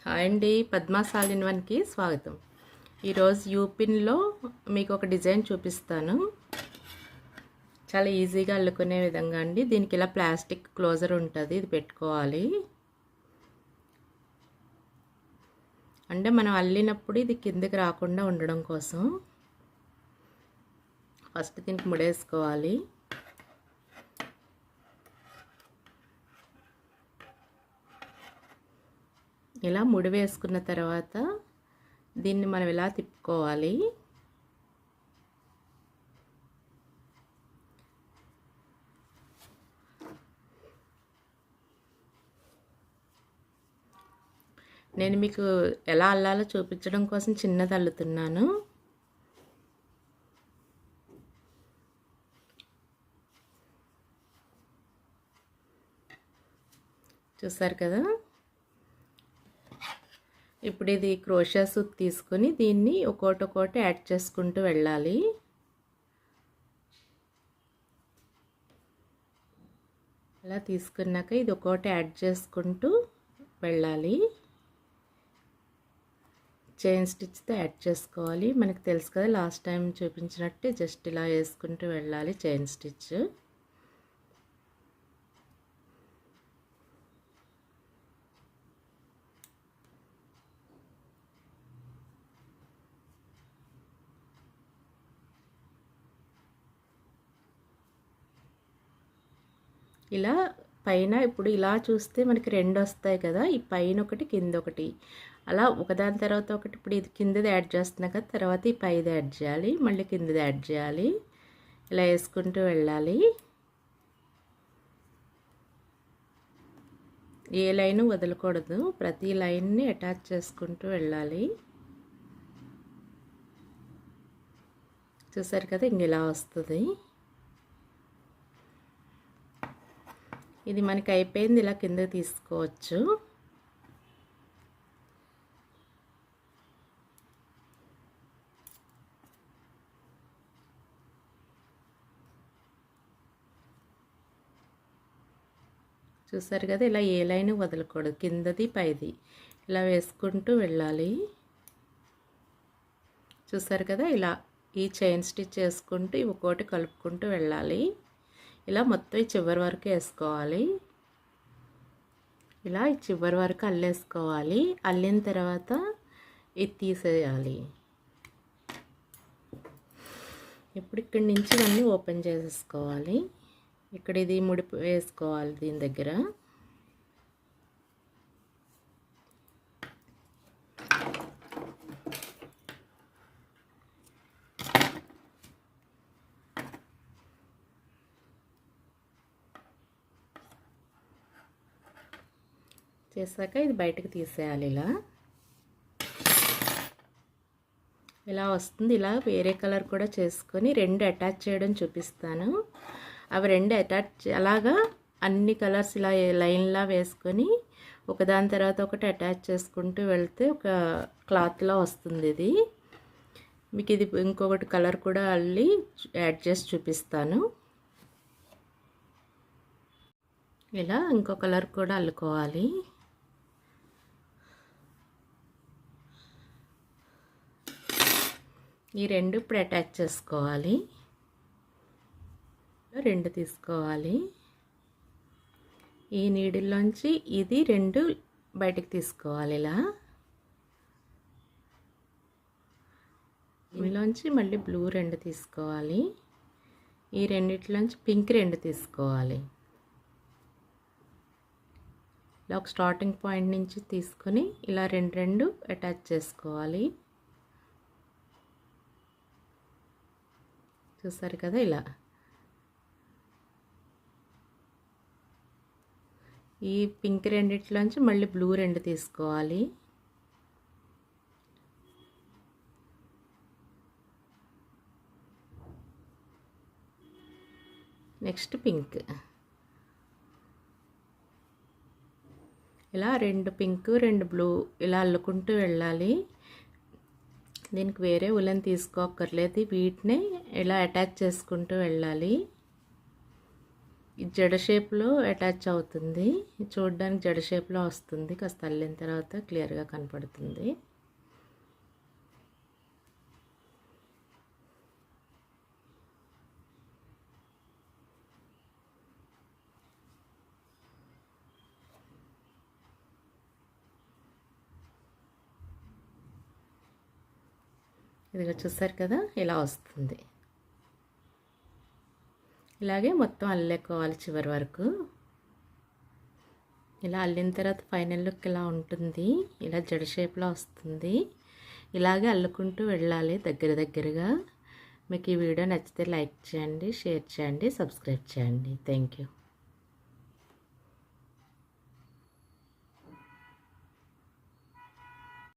Hi అండి, Padma's all in వన్కి స్వాగతం. ఈరోజు యూపిన్లో మీకు ఒక డిజైన్ చూపిస్తాను. చాలా ఈజీగా అల్లుకునే విధంగా అండి. దీనికి ఇలా ప్లాస్టిక్ క్లోజర్ ఉంటుంది, ఇది పెట్టుకోవాలి. అంటే మనం అల్లినప్పుడు ఇది కిందకి రాకుండా ఉండడం కోసం ఫస్ట్ దీనికి ముడేసుకోవాలి. ఇలా ముడి వేసుకున్న తర్వాత దీన్ని మనం ఇలా తిప్పుకోవాలి. నేను మీకు ఎలా అల్లాలో చూపించడం కోసం చిన్నది అల్లుతున్నాను. చూసారు కదా. ఇప్పుడు ఇది క్రోషా సూత్ తీసుకొని దీన్ని ఒక్కొక్కటి యాడ్ చేసుకుంటూ వెళ్ళాలి. అలా తీసుకున్నాక ఇది ఒక్కొక్కటి యాడ్ చేసుకుంటూ వెళ్ళాలి. చైన్ స్టిచ్తో యాడ్ చేసుకోవాలి. మనకు తెలుసు కదా, లాస్ట్ టైం చూపించినట్టు జస్ట్ ఇలా వేసుకుంటూ వెళ్ళాలి చైన్ స్టిచ్. ఇలా పైన ఇప్పుడు ఇలా చూస్తే మనకి రెండు వస్తాయి కదా, ఈ పైన ఒకటి కింద ఒకటి, అలా ఒకదాని తర్వాత ఒకటి. ఇప్పుడు ఇది కిందది యాడ్ చేస్తున్నా కదా, తర్వాత ఈ పైది యాడ్ చేయాలి, మళ్ళీ కిందది యాడ్ చేయాలి. ఇలా వేసుకుంటూ వెళ్ళాలి. ఏ లైన్ వదలకూడదు, ప్రతి లైన్ని అటాచ్ చేసుకుంటూ వెళ్ళాలి. చూసారు కదా, ఇంక ఇలా వస్తుంది. ఇది మనకి అయిపోయింది, ఇలా కిందకి తీసుకోవచ్చు. చూసారు కదా, ఇలా ఏ లైన్ వదలకూడదు, కిందది పైది ఇలా వేసుకుంటూ వెళ్ళాలి. చూసారు కదా, ఇలా ఈ చైన్ స్టిచ్ వేసుకుంటూ ఒక్కోటి కలుపుకుంటూ వెళ్ళాలి. ఇలా మొత్తం ఈ చివరి వరకు వేసుకోవాలి. ఇలా ఈ చివరి వరకు అల్లేసుకోవాలి. అల్లిన తర్వాత ఇది తీసేయాలి. ఇప్పుడు ఇక్కడి నుంచి ఇవన్నీ ఓపెన్ చేసేసుకోవాలి. ఇక్కడ ఇది ముడి వేసుకోవాలి దీని దగ్గర. చేశాక ఇది బయటకు తీసేయాలి. ఇలా వస్తుంది. ఇలా వేరే కలర్ కూడా చేసుకొని రెండు అటాచ్ చేయడం చూపిస్తాను. అవి రెండు అటాచ్ అలాగా అన్ని కలర్స్ ఇలా లైన్లా వేసుకొని ఒకదాని తర్వాత ఒకటి అటాచ్ చేసుకుంటూ వెళ్తే ఒక క్లాత్లో వస్తుంది. ఇది మీకు ఇది ఇంకొకటి కలర్ కూడా అల్లి యాడ్ చేసి చూపిస్తాను. ఇలా ఇంకో కలర్ కూడా అల్లుకోవాలి. ఈ రెండు ఇప్పుడు అటాచ్ చేసుకోవాలి. రెండు తీసుకోవాలి. ఈ నీడిల్లోంచి ఇది రెండు బయటికి తీసుకోవాలి. ఇలా ఇందులోంచి మళ్ళీ బ్లూ రెండు తీసుకోవాలి. ఈ రెండిట్లోంచి పింక్ రెండు తీసుకోవాలి. ఇలా ఒక స్టార్టింగ్ పాయింట్ నుంచి తీసుకొని ఇలా రెండు రెండు అటాచ్ చేసుకోవాలి. చూసారు కదా, ఇలా ఈ పింక్ రెండిట్లోంచి మళ్ళీ బ్లూ రెండు తీసుకోవాలి. Next pink. ఇలా రెండు పింక్ రెండు బ్లూ ఇలా అల్లుకుంటూ వెళ్ళాలి. దీనికి వేరే ఉలెన్ తీసుకోక్కర్లేదు, వీటినే ఇలా అటాచ్ చేసుకుంటూ వెళ్ళాలి. ఈ జడ షేప్లో అటాచ్ అవుతుంది. చూడడానికి జడ షేప్లో వస్తుంది. కాస్త అల్లిన తర్వాత క్లియర్గా కనపడుతుంది. ఇదిగో చూసారు కదా, ఇలా వస్తుంది. ఇలాగే మొత్తం అల్లేకోవాలి చివరి వరకు. ఇలా అల్లిన తర్వాత ఫైనల్ లుక్ ఇలా ఉంటుంది. ఇలా జడ షేప్లో వస్తుంది. ఇలాగే అల్లుకుంటూ వెళ్ళాలి దగ్గరగా. మీకు ఈ వీడియో నచ్చితే లైక్ చేయండి, షేర్ చేయండి, సబ్స్క్రైబ్ చేయండి. Thank you.